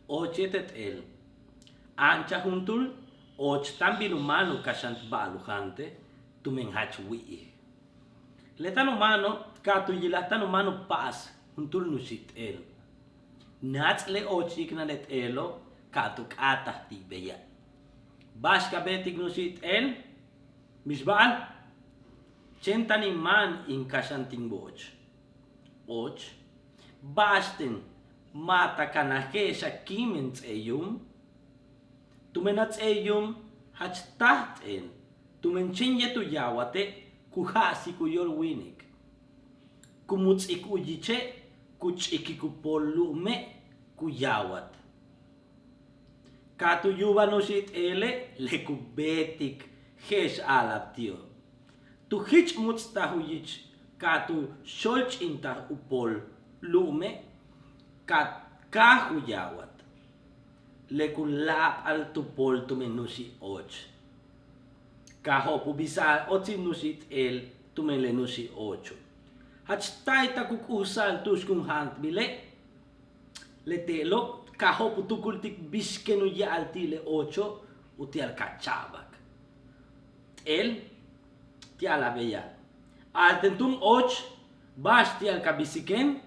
ochetet el. Ancha juntul, och también humano kashant balujante, tumen hachwi. Letan humano, katu yilatan humano pas, juntul nusit el. Nats le ochik na let elo, katu katah tibeya. Bashka betik nusit el, mishbal, chentani man in kashanting boch. Och, basten mata kanahesha kimens eyum, tumenats eyum hachtaht en, tumenchinye tu yawate, kuhasi kuyol winik. Kumuts ikuyiche, kuch ikikupolume kuyawat. Katu yuvanusit ele, lekubetik hesh alaptio. Tu hich mutstahuyich, katu sholch intah upol lume, kat kahuyawat. Lekulap al tupol tumenusi och. Kahopu bisa otinusit el tumelenusi ocho. Hachtai takukusal tuskung hant bile. Letelo kahopu tukultik biskenu ya altile ocho utial kachabak. El tiala beya. Altentum och bash tial kabisiken.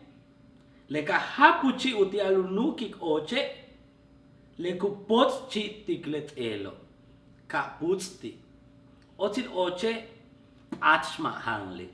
Leka hapuchi utialunukik oche. Lekupots chitiklet elo. Kaputsti. Otil oche atshma hangli.